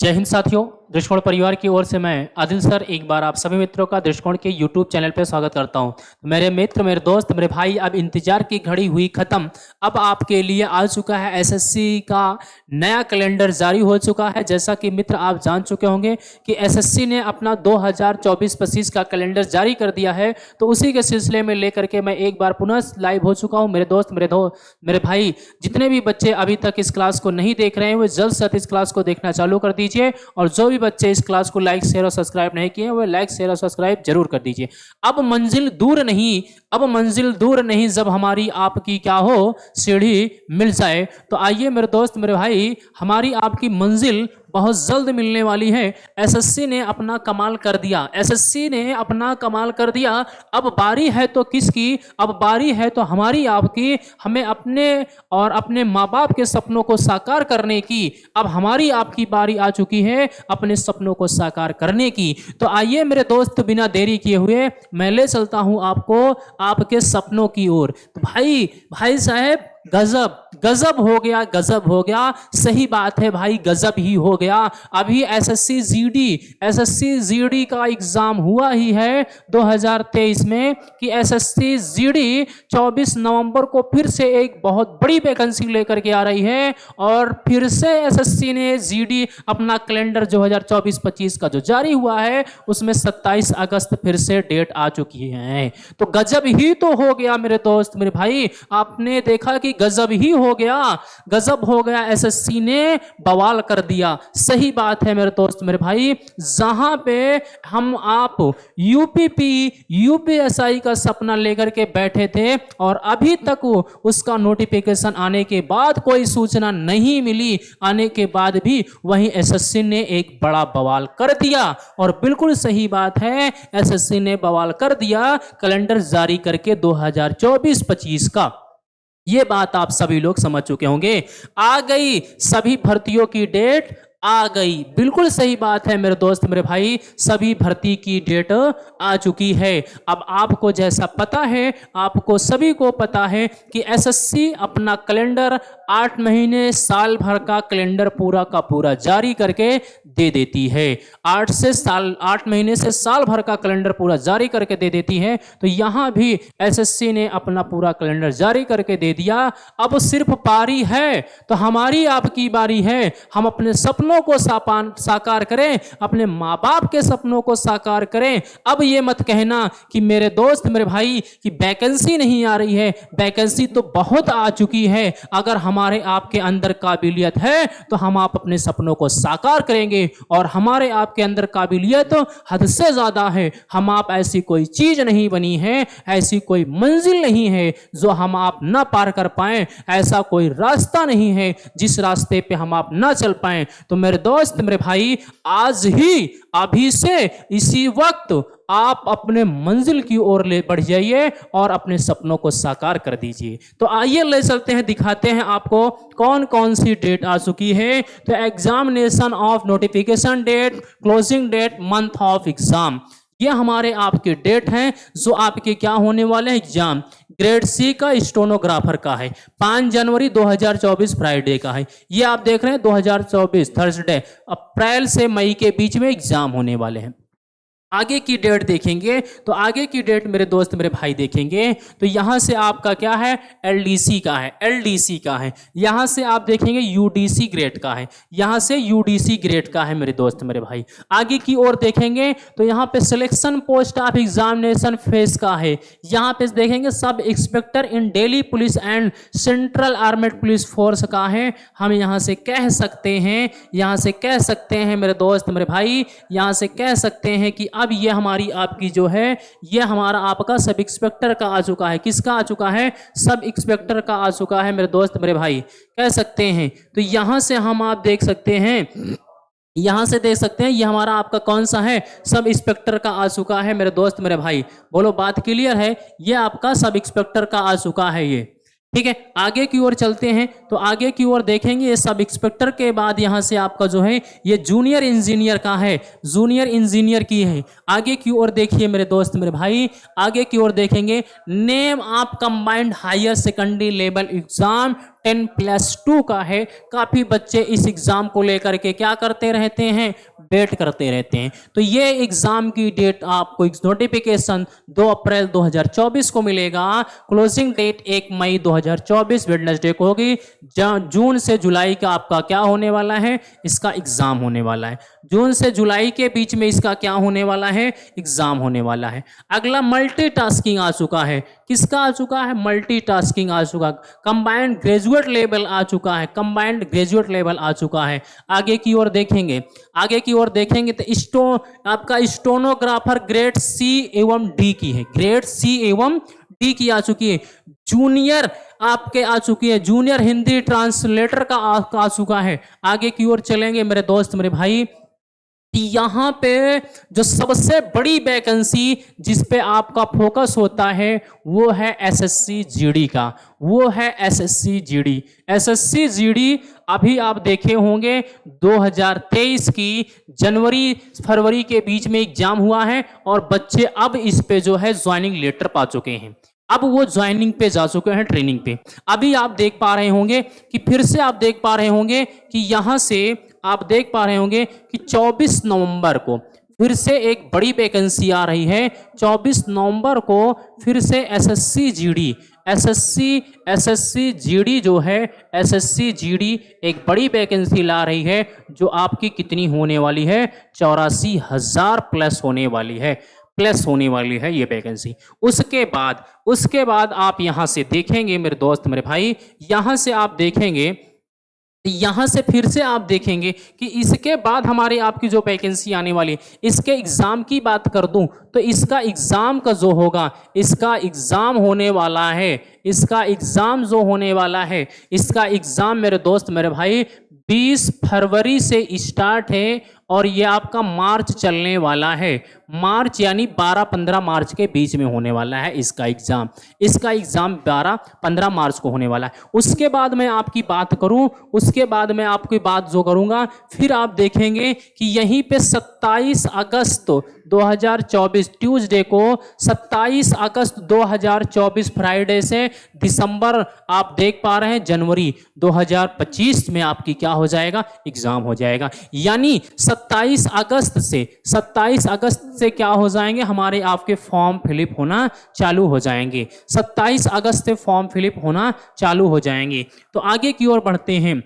जय हिंद साथियों, दृष्टिकोण परिवार की ओर से मैं आदिल सर एक बार आप सभी मित्रों का दृष्टिकोण के YouTube चैनल पर स्वागत करता हूं। मेरे मित्र, मेरे दोस्त, मेरे भाई, अब इंतजार की घड़ी हुई खत्म। अब आपके लिए आ चुका है एसएससी का नया कैलेंडर जारी हो चुका है। जैसा कि मित्र आप जान चुके होंगे कि एसएससी ने अपना 2024-25 का कैलेंडर जारी कर दिया है, तो उसी के सिलसिले में लेकर के मैं एक बार पुनः लाइव हो चुका हूँ। मेरे दोस्त, मेरे भाई, जितने भी बच्चे अभी तक इस क्लास को नहीं देख रहे हैं वो जल्द से जल्द इस क्लास को देखना चालू कर दीजिए, और जो भी बच्चे इस क्लास को लाइक शेयर और सब्सक्राइब नहीं किए वो लाइक शेयर और सब्सक्राइब जरूर कर दीजिए। अब मंजिल दूर नहीं, जब हमारी आपकी क्या हो सीढ़ी मिल जाए। तो आइए मेरे दोस्त, मेरे भाई, हमारी आपकी मंजिल बहुत जल्द मिलने वाली है। एसएससी ने अपना कमाल कर दिया। अब बारी है तो किसकी? अब बारी है तो हमारी आपकी। हमें अपने और अपने माँ बाप के सपनों को साकार करने की अब हमारी आपकी बारी आ चुकी है, अपने सपनों को साकार करने की। तो आइए मेरे दोस्त, बिना देरी किए हुए मैं ले चलता हूं आपको आपके सपनों की ओर। तो भाई साहब, गजब हो गया। सही बात है भाई, गजब ही हो गया। अभी एसएससी जीडी का एग्जाम हुआ ही है 2023 में कि एसएससी जीडी 24 नवंबर को फिर से एक बहुत बड़ी वैकेंसी लेकर के आ रही है, और फिर से एसएससी ने जीडी अपना कैलेंडर 2024-25 का जो जारी हुआ है उसमें 27 अगस्त फिर से डेट आ चुकी है। तो गजब ही तो हो गया मेरे दोस्त, मेरे भाई। आपने देखा कि गजब हो गया। एसएससी ने बवाल कर दिया। सही बात है मेरे दोस्त, मेरे भाई। जहां पे हम आप यूपीएसआई का सपना लेकर के बैठे थे और अभी तक उसका नोटिफिकेशन आने के बाद कोई सूचना नहीं मिली, आने के बाद भी वहीं एसएससी ने एक बड़ा बवाल कर दिया। और बिल्कुल सही बात है, एसएससी ने बवाल कर दिया कैलेंडर जारी करके 2024-25 का। ये बात आप सभी लोग समझ चुके होंगे। आ गई सभी भर्तियों की डेट, आ गई। बिल्कुल सही बात है मेरे दोस्त, मेरे भाई, सभी भर्ती की डेट आ चुकी है। अब आपको जैसा पता है, आपको सभी को पता है कि एसएससी अपना कैलेंडर 8 महीने साल भर का कैलेंडर पूरा का पूरा जारी करके दे देती है। 8 महीने से साल भर का कैलेंडर पूरा जारी करके दे देती है। तो यहां भी एसएससी ने अपना पूरा कैलेंडर जारी करके दे दिया। अब सिर्फ पारी है तो हमारी आपकी बारी है। हम अपने सपनों को साकार करें, अपने माँ बाप के सपनों को साकार करें। अब ये मत कहना कि मेरे दोस्त, मेरे भाई, कि वैकेंसी नहीं आ रही है। वैकेंसी तो बहुत आ चुकी है। अगर हमारे आपके अंदर काबिलियत है तो हम आप अपने सपनों को साकार करेंगे, और हमारे आपके अंदर काबिलियत हद से ज्यादा है। हम आप ऐसी कोई चीज नहीं बनी है, ऐसी कोई मंजिल नहीं है जो हम आप ना पार कर पाए, ऐसा कोई रास्ता नहीं है जिस रास्ते पे हम आप ना चल पाए। तो मेरे दोस्त, मेरे भाई, आज ही अभी से इसी वक्त आप अपने मंजिल की ओर ले बढ़ जाइए और अपने सपनों को साकार कर दीजिए। तो आइए ले चलते हैं, दिखाते हैं आपको कौन कौन सी डेट आ चुकी है। तो examination of notification date, closing date, month of exam, ये हमारे आपके डेट हैं जो आपके क्या होने वाले हैं। एग्जाम ग्रेड सी का स्टेनोग्राफर का है 5 जनवरी 2024 फ्राइडे का है। ये आप देख रहे हैं 2024 थर्सडे, अप्रैल से मई के बीच में एग्जाम होने वाले हैं। आगे की डेट देखेंगे तो आगे की डेट मेरे दोस्त, मेरे भाई, देखेंगे तो यहां से आपका क्या है, एलडीसी का है। यहां से आप देखेंगे यूडीसी ग्रेड का है, यहां से यूडीसी ग्रेड का है मेरे दोस्त, मेरे भाई। आगे की ओर देखेंगे तो यहां पे selection post of examination face का है। यहां पे देखेंगे sub inspector in Delhi police and central armed police force का है। हम यहां से कह सकते हैं मेरे दोस्त, मेरे भाई, यहां से कह सकते हैं कि अब ये हमारी आपकी जो है, ये हमारा आपका सब इंस्पेक्टर का आ चुका है। किसका आ चुका है? सब इंस्पेक्टर का आ चुका है मेरे दोस्त, मेरे भाई, कह सकते हैं। तो यहां से हम आप देख सकते हैं, ये हमारा आपका कौन सा है, सब इंस्पेक्टर का आ चुका है मेरे दोस्त, मेरे भाई। बोलो, बात क्लियर है? ये आपका सब इंस्पेक्टर का आ चुका है ये, ठीक है। आगे की ओर चलते हैं तो आगे की ओर देखेंगे ये सब इंस्पेक्टर के बाद यहां से आपका जो है ये जूनियर इंजीनियर का है, जूनियर इंजीनियर की है। आगे की ओर देखिए मेरे दोस्त, मेरे भाई, आगे की ओर देखेंगे name of combined higher secondary level exam 10+2 का है। काफी बच्चे इस एग्जाम को लेकर के क्या करते रहते हैं, वेट करते रहते हैं। तो ये एग्जाम की डेट आपको एक नोटिफिकेशन 2 अप्रैल 2024 को मिलेगा। क्लोजिंग डेट 1 मई 2024 वेडनेसडे को होगी। जून से जुलाई का आपका क्या होने वाला है, इसका एग्जाम होने वाला है। जून से जुलाई के बीच में इसका क्या होने वाला है, एग्जाम होने वाला है। अगला मल्टीटास्किंग आ चुका है। किसका आ चुका है, मल्टीटास्किंग आ चुका, कंबाइंड ग्रेजुएट लेवल आ चुका है, कंबाइंड ग्रेजुएट लेवल आ चुका है। आगे की ओर देखेंगे, आगे की ओर देखेंगे तो आपका स्टोनोग्राफर ग्रेड सी एवं डी की है, ग्रेड सी एवं डी की आ चुकी है। जूनियर आपके आ चुकी है, जूनियर हिंदी ट्रांसलेटर का आ चुका है। आगे की ओर चलेंगे मेरे दोस्त मेरे भाई, यहां पे जो सबसे बड़ी वैकेंसी जिस पे आपका फोकस होता है वो है एसएससी जीडी का, वो है एसएससी जीडी। एसएससी जीडी अभी आप देखे होंगे 2023 की जनवरी फरवरी के बीच में एग्जाम हुआ है और बच्चे अब इस पे जो है ज्वाइनिंग लेटर पा चुके हैं। अब वो ज्वाइनिंग पे जा चुके हैं, ट्रेनिंग पे। अभी आप देख पा रहे होंगे कि फिर से आप देख पा रहे होंगे कि यहां से आप देख पा रहे होंगे कि 24 नवंबर को फिर से एक बड़ी वैकेंसी आ रही है। 24 नवंबर को फिर से एसएससी जीडी, एसएससी जीडी जो है, एसएससी जीडी एक बड़ी वैकेंसी ला रही है जो आपकी कितनी होने वाली है, 84,000 प्लस होने वाली है, प्लस होने वाली है ये वैकेंसी। उसके बाद आप यहां से देखेंगे मेरे दोस्त मेरे भाई, यहां से आप देखेंगे, यहां से फिर से आप देखेंगे कि इसके बाद हमारी आपकी जो वैकेंसी आने वाली है, इसके एग्जाम की बात कर दूं तो इसका एग्जाम का जो होगा, इसका एग्जाम होने वाला है, इसका एग्जाम जो होने वाला है, इसका एग्जाम मेरे दोस्त मेरे भाई 20 फरवरी से स्टार्ट है और ये आपका मार्च चलने वाला है। मार्च यानी 12-15 मार्च के बीच में होने वाला है इसका एग्जाम। इसका एग्जाम 12-15 मार्च को होने वाला है। उसके बाद मैं आपकी बात करूं, उसके बाद मैं आपकी बात जो करूंगा, फिर आप देखेंगे कि यहीं पे 27 अगस्त 2024 ट्यूसडे को, 27 अगस्त 2024 फ्राइडे से दिसंबर आप देख पा रहे हैं जनवरी 2025 में आपकी क्या हो जाएगा, एग्जाम हो जाएगा। यानी 27 अगस्त से क्या हो जाएंगे, हमारे आपके फॉर्म फिलिप होना चालू हो जाएंगे। 27 अगस्त से फॉर्म फिलिप होना चालू हो जाएंगे। तो आगे की ओर बढ़ते हैं।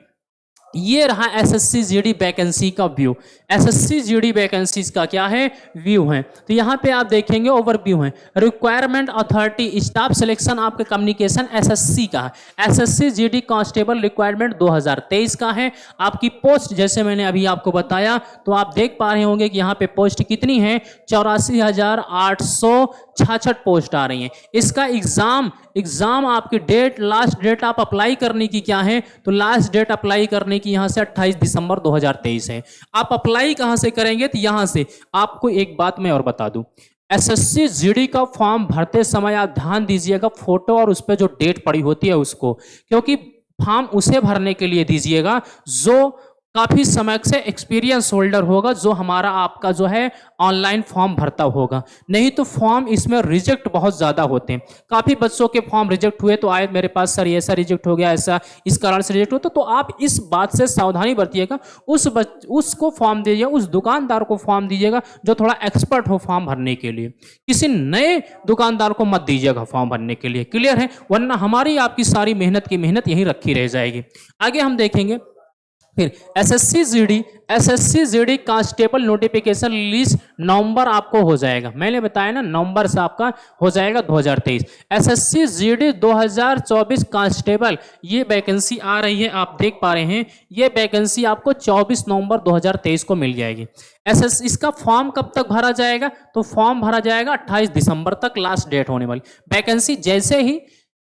ये रहा एसएससी जीडी वैकेंसी का व्यू। एसएससी जीडी वैकेंसीज का क्या है, व्यू है। तो यहाँ पे आप देखेंगे ओवरव्यू है। रिक्वायरमेंट अथॉरिटी स्टाफ सिलेक्शन आपके कम्युनिकेशन एसएससी का है। एसएससी जीडी कांस्टेबल रिक्वायरमेंट 2023 का है। आपकी पोस्ट जैसे मैंने अभी आपको बताया, तो आप देख पा रहे होंगे कि यहाँ पे पोस्ट कितनी है, 84,866 पोस्ट आ रही है। इसका एग्जाम आपकी डेट, लास्ट डेट आप अप्लाई करने की क्या है, तो लास्ट डेट अप्लाई करने की यहां से 28 दिसंबर 2023 है। आप अप्लाई कहां से करेंगे, तो यहां से। आपको एक बात मैं और बता दूं, एसएससी जीडी का फॉर्म भरते समय आप ध्यान दीजिएगा फोटो और उस पर जो डेट पड़ी होती है उसको, क्योंकि फॉर्म उसे भरने के लिए दीजिएगा जो काफी समय से एक्सपीरियंस होल्डर होगा, जो हमारा आपका जो है ऑनलाइन फॉर्म भरता होगा। नहीं तो फॉर्म इसमें रिजेक्ट बहुत ज्यादा होते हैं। काफी बच्चों के फॉर्म रिजेक्ट हुए तो आए मेरे पास, सर ऐसा रिजेक्ट हो गया, ऐसा इस कारण से रिजेक्ट होता। तो आप इस बात से सावधानी बरतिएगा, उसको फॉर्म दीजिएगा, उस दुकानदार को फॉर्म दीजिएगा जो थोड़ा एक्सपर्ट हो फॉर्म भरने के लिए। किसी नए दुकानदार को मत दीजिएगा फॉर्म भरने के लिए, क्लियर है, वरना हमारी आपकी सारी मेहनत की मेहनत यहीं रखी रह जाएगी। आगे हम देखेंगे फिर SSC GD constable notification release November आपको हो जाएगा। मैंने बताया ना, नवंबर से आपका हो जाएगा 2023। एसएससी जीडी 2024 कांस्टेबल ये वैकेंसी आ रही है, आप देख पा रहे हैं। ये वैकेंसी आपको 24 नवंबर 2023 को मिल जाएगी। इसका फॉर्म कब तक भरा जाएगा, तो फॉर्म भरा जाएगा 28 दिसंबर तक लास्ट डेट होने वाली। वैकेंसी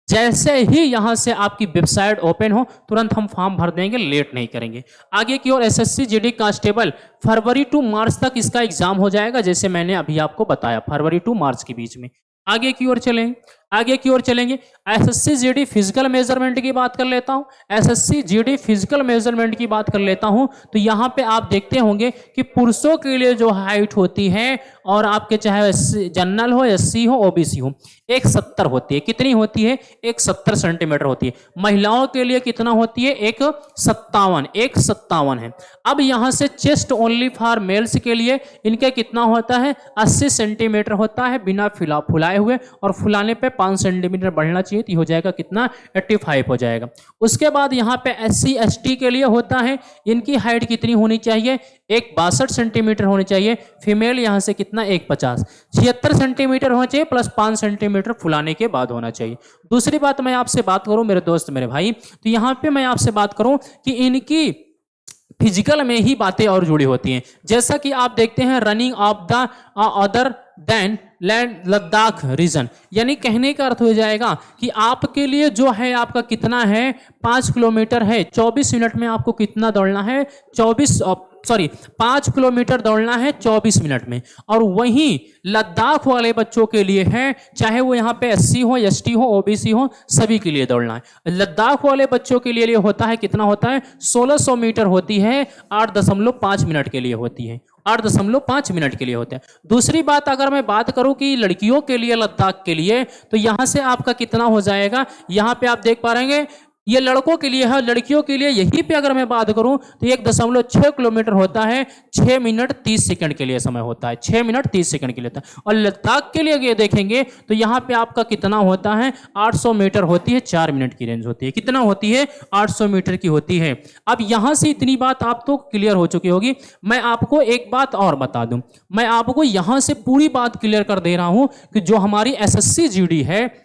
जैसे ही यहां से आपकी वेबसाइट ओपन हो तुरंत हम फॉर्म भर देंगे, लेट नहीं करेंगे। आगे की ओर एसएससी जीडी कांस्टेबल फरवरी टू मार्च तक इसका एग्जाम हो जाएगा, जैसे मैंने अभी आपको बताया, फरवरी टू मार्च के बीच में। आगे की ओर चलें। आगे की ओर चलेंगे। एसएससी जीडी फिजिकल मेजरमेंट की बात कर लेता हूं। एसएससी जीडी फिजिकल मेजरमेंट की बात कर लेता हूं तो यहां पे आप देखते होंगे कि पुरुषों के लिए जो हाइट होती है और आपके चाहे जनरल हो, एससी हो, ओबीसी हो, 170 होती है। कितनी होती है? 170 सेंटीमीटर होती है। महिलाओं के लिए कितना होती है? 157 है। अब यहां से चेस्ट ओनली फॉर मेल्स के लिए इनके कितना होता है? 80 सेंटीमीटर होता है बिना फुलाए हुए, और फुलाने पे 5 सेंटीमीटर बढ़ना चाहिए तो हो जाएगा कितना? 85 हो जाएगा। उसके बाद यहाँ पे SC ST के लिए होता है, इनकी हाइट कितनी होनी चाहिए? 62 सेंटीमीटर होनी चाहिए। फीमेल यहाँ से कितना? 150, 76 सेंटीमीटर होना चाहिए प्लस 5 सेंटीमीटर फुलाने के बाद होना चाहिए। दूसरी बात मैं आपसे बात करूं मेरे दोस्त मेरे भाई, तो यहाँ पे मैं आपसे बात करूं कि इनकी फिजिकल में ही बातें और जुड़ी होती हैं। जैसा कि आप देखते हैं running of the other then land Ladakh region, यानी कहने का अर्थ हो जाएगा कि आपके लिए जो है आपका कितना है? 5 किलोमीटर है, 24 मिनट में आपको कितना दौड़ना है? 5 किलोमीटर दौड़ना है 24 मिनट में। और वहीं लद्दाख वाले बच्चों के लिए है, चाहे वो यहाँ पे SC हो, ST हो, OBC हो, सभी के लिए दौड़ना है। लद्दाख वाले बच्चों के लिए होता है कितना होता है? 1600 मीटर होती है, 8.5 मिनट के लिए होती है। 8.5 मिनट के लिए होते हैं। दूसरी बात अगर मैं बात करूं कि लड़कियों के लिए लद्दाख के लिए, तो यहां से आपका कितना हो जाएगा? यहां पे आप देख पा रहे हैं ये लड़कों के लिए है, लड़कियों के लिए यहीं पे अगर मैं बात करूं तो 1.6 किलोमीटर होता है, 6 मिनट 30 सेकंड के लिए समय होता है, 6 मिनट 30 सेकंड के लिए होता है। और लद्दाख के लिए ये देखेंगे तो यहाँ पे आपका कितना होता है? 800 मीटर होती है, 4 मिनट की रेंज होती है। कितना होती है? 800 मीटर की होती है। अब यहाँ से इतनी बात आप तो क्लियर हो चुकी होगी। मैं आपको एक बात और बता दूं, मैं आपको यहाँ से पूरी बात क्लियर कर दे रहा हूँ कि जो हमारी SSC GD है,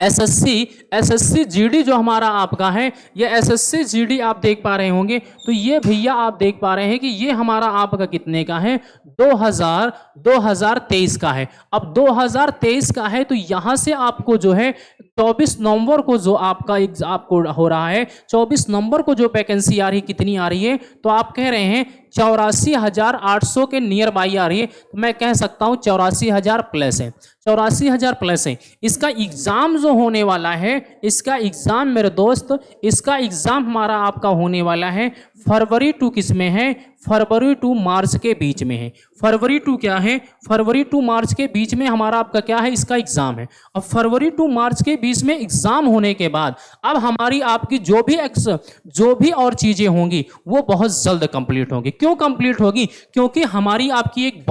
एसएससी जीडी जो हमारा आपका है, ये एसएससी जीडी आप देख पा रहे होंगे, तो ये भैया आप देख पा रहे हैं कि ये हमारा आपका कितने का है? 2023 का है। अब 2023 का है तो यहाँ से आपको जो है 24 नवंबर को जो आपका आपको हो रहा है, 24 नवंबर को जो वैकेंसी आ रही है, कितनी आ रही है? तो आप कह रहे हैं 84,800 के नियर बाई आ रही है, तो मैं कह सकता हूँ 84,000 प्लस है, 84,000 प्लस है। इसका एग्जाम जो होने वाला है, इसका एग्जाम मेरे दोस्त, इसका एग्जाम हमारा आपका होने वाला है फरवरी टू किस में है? फरवरी टू मार्च के बीच में है। फरवरी टू क्या है? फरवरी टू मार्च के बीच में हमारा आपका क्या है? इसका एग्जाम है। अब फरवरी टू मार्च के बीच में एग्जाम होने के बाद अब हमारी आपकी जो भी और चीजें होंगी वो बहुत जल्द कंप्लीट होंगी। क्यों कंप्लीट होगी? क्योंकि हमारी आपकी एक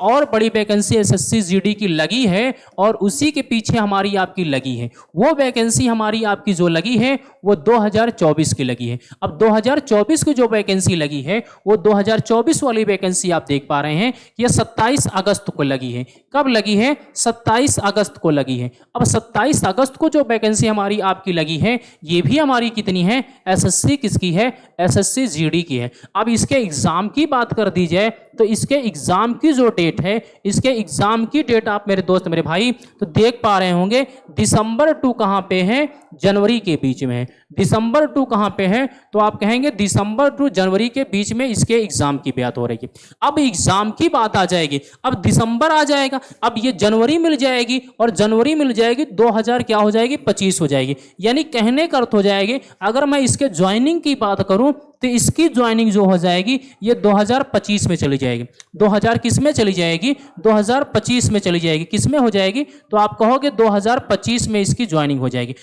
और बड़ी वैकेंसी एसएससी जीडी की लगी है और उसी के पीछे हमारी आपकी लगी है। वो वैकेंसी हमारी आपकी जो लगी है वो 2024 की लगी है। अब 2024 की जो वैकेंसी लगी है वो 2024 वाली वैकेंसी आप देख पा रहे हैं कि ये 27 अगस्त को लगी है। कब लगी है? 27 अगस्त को लगी है। अब 27 अगस्त को जो वैकेंसी हमारी आपकी लगी है ये भी हमारी कितनी है? एसएससी किसकी है? एसएससी जीडी की है। अब इसके एग्जाम की बात कर दी जाए तो इसके एग्जाम की जो डेट है, इसके एग्जाम की डेट आप मेरे दोस्त मेरे भाई तो देख पा रहे होंगे, दिसंबर टू कहां पे है? जनवरी के बीच में है। दिसंबर टू कहां पे है? तो आप कहेंगे दिसंबर टू जनवरी के बीच में इसके एग्जाम की बात हो रही है। अब एग्जाम की बात आ जाएगी, अब दिसंबर आ जाएगा, अब ये जनवरी मिल जाएगी और जनवरी मिल जाएगी 2000 क्या हो जाएगी? 25 हो जाएगी। यानी कहने का अर्थ हो जाएगी अगर मैं इसके ज्वाइनिंग की बात करूं तो इसकी ज्वाइनिंग जो हो जाएगी ये 2025 में चली जाएगी। 2000 किस में चली जाएगी? 2025 में चली जाएगी। किस में हो जाएगी? तो आप कहोगे 2025 में इसकी ज्वाइनिंग हो जाएगी।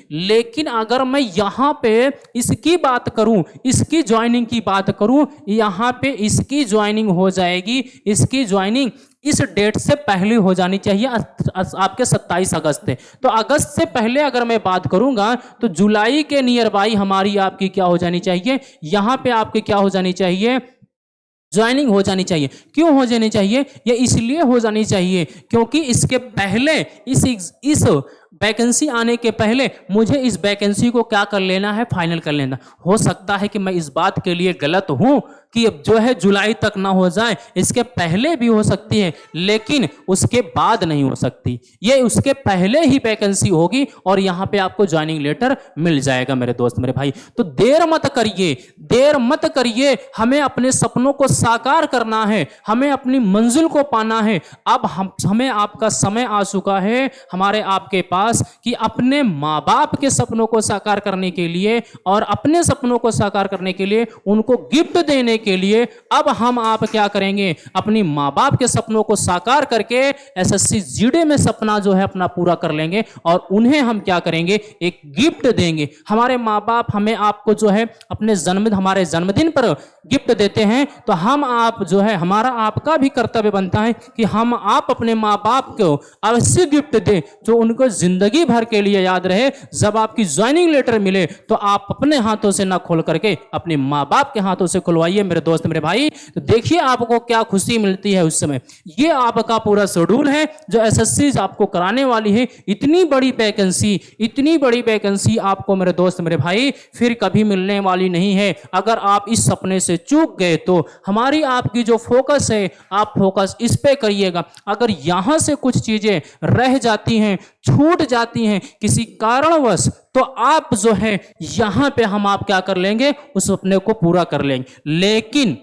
लेकिन अगर मैं यहां पे इसकी बात करूं, इसकी ज्वाइनिंग की बात करूं, यहां पे इसकी ज्वाइनिंग हो जाएगी, इसकी ज्वाइनिंग इस डेट से पहले हो जानी चाहिए आपके 27 अगस्त से। तो अगस्त से पहले अगर मैं बात करूंगा तो जुलाई के नियर बाई हमारी आपकी क्या हो जानी चाहिए? यहां पे आपकी क्या हो जानी चाहिए? ज्वाइनिंग हो जानी चाहिए। क्यों हो जानी चाहिए? ये इसलिए हो जानी चाहिए क्योंकि इसके पहले इस वैकेंसी आने के पहले मुझे इस वैकेंसी को क्या कर लेना है? फाइनल कर लेना। हो सकता है कि मैं इस बात के लिए गलत हूं कि अब जो है जुलाई तक ना हो जाए, इसके पहले भी हो सकती है लेकिन उसके बाद नहीं हो सकती। ये उसके पहले ही वैकेंसी होगी और यहाँ पे आपको ज्वाइनिंग लेटर मिल जाएगा मेरे दोस्त मेरे भाई। तो देर मत करिए, देर मत करिए, हमें अपने सपनों को साकार करना है, हमें अपनी मंजिल को पाना है। अब हमें आपका समय आ चुका है हमारे आपके पास कि अपने माँ बाप के सपनों को साकार करने के लिए और अपने सपनों को साकार करने के लिए, उनको गिफ्ट देने के लिए अब हम आप क्या करेंगे, अपनी माँ बाप के सपनों को साकार करके एसएससी जीडी में सपना जो है अपना पूरा कर लेंगे और उन्हें हम क्या करेंगे, एक गिफ्ट देंगे। हमारे माँ बाप हमें आपको जो है अपने हमारे जन्मदिन पर गिफ्ट देते हैं, तो हम आप जो है हमारा आपका भी कर्तव्य बनता है कि हम आप अपने माँ बाप को अवश्य गिफ्ट दें जो उनको जिंदगी भर के लिए याद रहे। जब आपकी ज्वाइनिंग लेटर मिले तो आप अपने हाथों से ना खोल करके अपने माँ बाप के हाथों से खुलवाइए मेरे दोस्त मेरे भाई। तो देखिए आपको क्या खुशी मिलती है उस समय। ये आपका पूरा शेड्यूल है जो एसएससी आपको कराने वाली है। इतनी बड़ी वैकेंसी, इतनी बड़ी वैकेंसी आपको मेरे दोस्त मेरे भाई फिर कभी मिलने वाली नहीं है। अगर आप इस सपने से चूक गए तो हमारी आपकी जो फोकस है, आप फोकस इस पे करिएगा। अगर यहां से कुछ चीजें रह जाती हैं, छूट जाती हैं किसी कारणवश, तो आप जो है यहां पे हम आप क्या कर लेंगे, उस सपने को पूरा कर लेंगे। लेकिन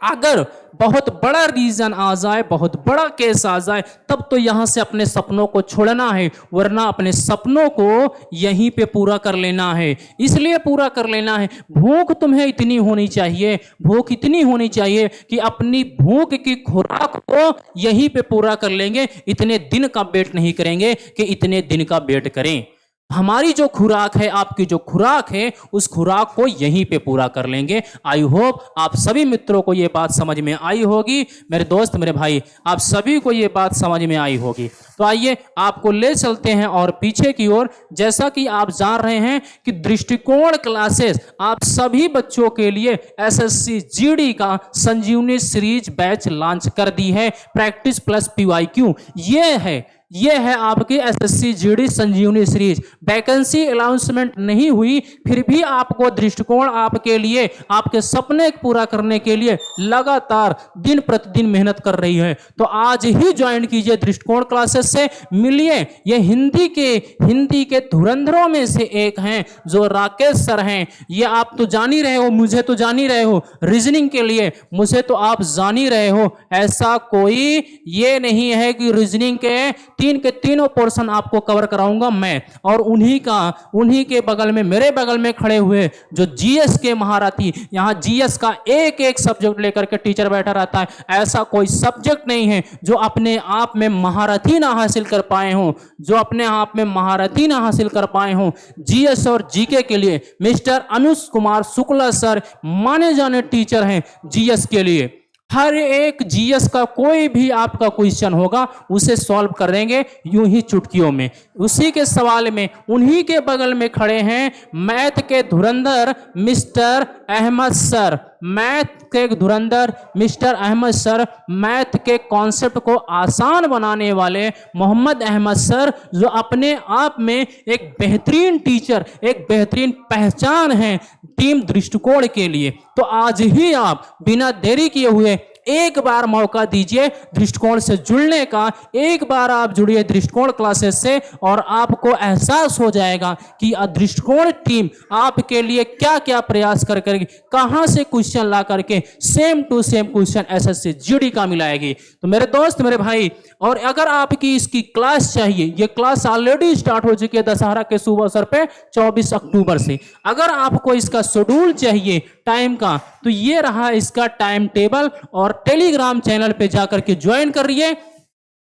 अगर बहुत बड़ा रीजन आ जाए, बहुत बड़ा केस आ जाए, तब तो यहां से अपने सपनों को छोड़ना है, वरना अपने सपनों को यहीं पे पूरा कर लेना है। इसलिए पूरा कर लेना है, भूख तुम्हें इतनी होनी चाहिए, भूख इतनी होनी चाहिए कि अपनी भूख की खुराक को यहीं पे पूरा कर लेंगे। इतने दिन का वेट नहीं करेंगे कि इतने दिन का वेट करें। हमारी जो खुराक है, आपकी जो खुराक है, उस खुराक को यहीं पे पूरा कर लेंगे। आई होप आप सभी मित्रों को ये बात समझ में आई होगी मेरे दोस्त मेरे भाई, आप सभी को ये बात समझ में आई होगी। तो आइए आपको ले चलते हैं और पीछे की ओर। जैसा कि आप जान रहे हैं कि दृष्टिकोण क्लासेस आप सभी बच्चों के लिए एसएससी जीडी का संजीवनी सीरीज बैच लॉन्च कर दी है, प्रैक्टिस प्लस पीवाईक्यू। ये है आपकी एसएससी जीडी संजीवनी सीरीज। वैकेंसी अनाउंसमेंट नहीं हुई, फिर भी आपको दृष्टिकोण आपके लिए, आपके सपने पूरा करने के लिए लगातार दिन प्रतिदिन मेहनत कर रही है। तो आज ही ज्वाइन कीजिए दृष्टिकोण क्लासेस से, मिलिए। ये हिंदी के धुरंधरों में से एक हैं जो राकेश सर हैं। ये आप तो जान ही रहे हो, मुझे तो जान ही रहे हो, रीजनिंग के लिए मुझे तो आप जान ही रहे हो। ऐसा कोई ये नहीं है कि रीजनिंग के तीनों पोर्शन आपको कवर कराऊंगा मैं, और उन्हीं के बगल में, मेरे बगल में खड़े हुए जो जीएस के महारथी, यहाँ जीएस का एक एक सब्जेक्ट लेकर के टीचर बैठा रहता है। ऐसा कोई सब्जेक्ट नहीं है जो अपने आप में महारथी ना हासिल कर पाए हों, जो अपने आप में महारथी ना हासिल कर पाए हों। जीएस और जीके के लिए मिस्टर अनुज कुमार शुक्ला सर माने जाने टीचर हैं जीएस के लिए। हर एक जीएस का कोई भी आपका क्वेश्चन होगा उसे सॉल्व करेंगे यूं ही चुटकियों में। उसी के सवाल में उन्हीं के बगल में खड़े हैं मैथ के धुरंधर मिस्टर अहमद सर। मैथ के धुरंधर मिस्टर अहमद सर, मैथ के कॉन्सेप्ट को आसान बनाने वाले मोहम्मद अहमद सर, जो अपने आप में एक बेहतरीन टीचर, एक बेहतरीन पहचान है टीम दृष्टिकोण के लिए। तो आज ही आप बिना देरी किए हुए एक बार मौका दीजिए दृष्टिकोण से जुड़ने का। एक बार आप जुड़िए दृष्टिकोण क्लासेस से और आपको एहसास हो जाएगा कि दृष्टिकोण टीम आपके लिए क्या क्या प्रयास करेगी, कहां से क्वेश्चन ला करके same to same question SSC GD का मिलाएगी। तो मेरे दोस्त मेरे भाई, और अगर आपकी इसकी क्लास चाहिए, ये क्लास ऑलरेडी स्टार्ट हो चुकी है दशहरा के शुभ अवसर पे 24 अक्टूबर से। अगर आपको इसका शेड्यूल चाहिए टाइम का, तो ये रहा इसका टाइम टेबल, और टेलीग्राम चैनल पे जाकर के ज्वाइन करिए।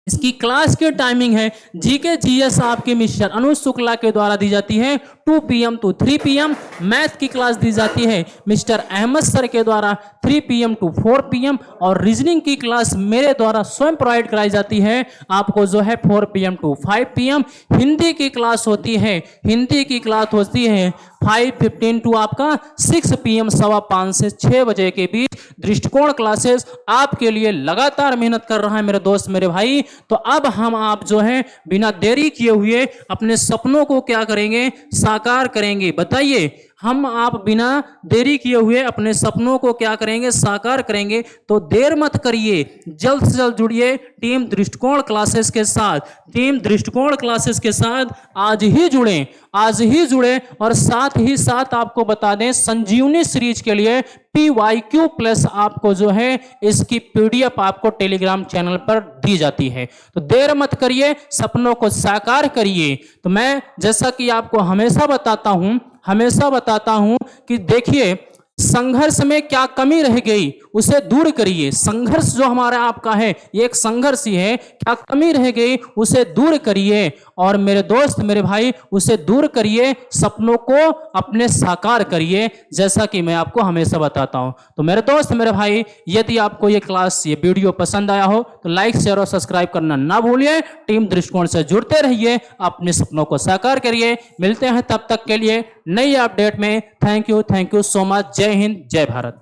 इसकी क्लास की टाइमिंग है जीके जीएस आपके मिस्टर अनुज शुक्ला के द्वारा दी जाती है 2 PM to 3 PM। मैथ की क्लास दी जाती है मिस्टर अहमद सर के द्वारा 3 PM to 4 PM, और रीजनिंग की क्लास मेरे द्वारा स्वयं प्रोवाइड कराई जाती है आपको जो है 4 PM to 5 PM। हिंदी की क्लास होती है, हिंदी की क्लास होती है 5:15 to आपका 6 PM, 5:15 से 6 बजे के बीच। दृष्टिकोण क्लासेस आपके लिए लगातार मेहनत कर रहा है मेरे दोस्त मेरे भाई। तो अब हम आप जो है बिना देरी किए हुए अपने सपनों को क्या करेंगे, साकार करेंगे। बताइए हम आप बिना देरी किए हुए अपने सपनों को क्या करेंगे, साकार करेंगे। तो देर मत करिए, जल्द से जल्द जुड़िए टीम दृष्टिकोण क्लासेस के साथ। टीम दृष्टिकोण क्लासेस के साथ आज ही जुड़ें, आज ही जुड़े। और साथ ही साथ आपको बता दें, संजीवनी सीरीज के लिए PYQ प्लस आपको जो है इसकी PDF आपको टेलीग्राम चैनल पर दी जाती है। तो देर मत करिए, सपनों को साकार करिए। तो मैं जैसा कि आपको हमेशा बताता हूं कि देखिए, संघर्ष में क्या कमी रह गई उसे दूर करिए। संघर्ष जो हमारा आपका है ये एक संघर्ष ही है। क्या कमी रह गई उसे दूर करिए, और मेरे दोस्त मेरे भाई उसे दूर करिए, सपनों को अपने साकार करिए, जैसा कि मैं आपको हमेशा बताता हूं। तो मेरे दोस्त मेरे भाई, यदि आपको ये क्लास ये वीडियो पसंद आया हो तो लाइक शेयर और सब्सक्राइब करना ना भूलिए। टीम दृष्टिकोण से जुड़ते रहिए, अपने सपनों को साकार करिए। मिलते हैं तब तक के लिए नई अपडेट में। Thank you so much. जय हिंद, जय भारत।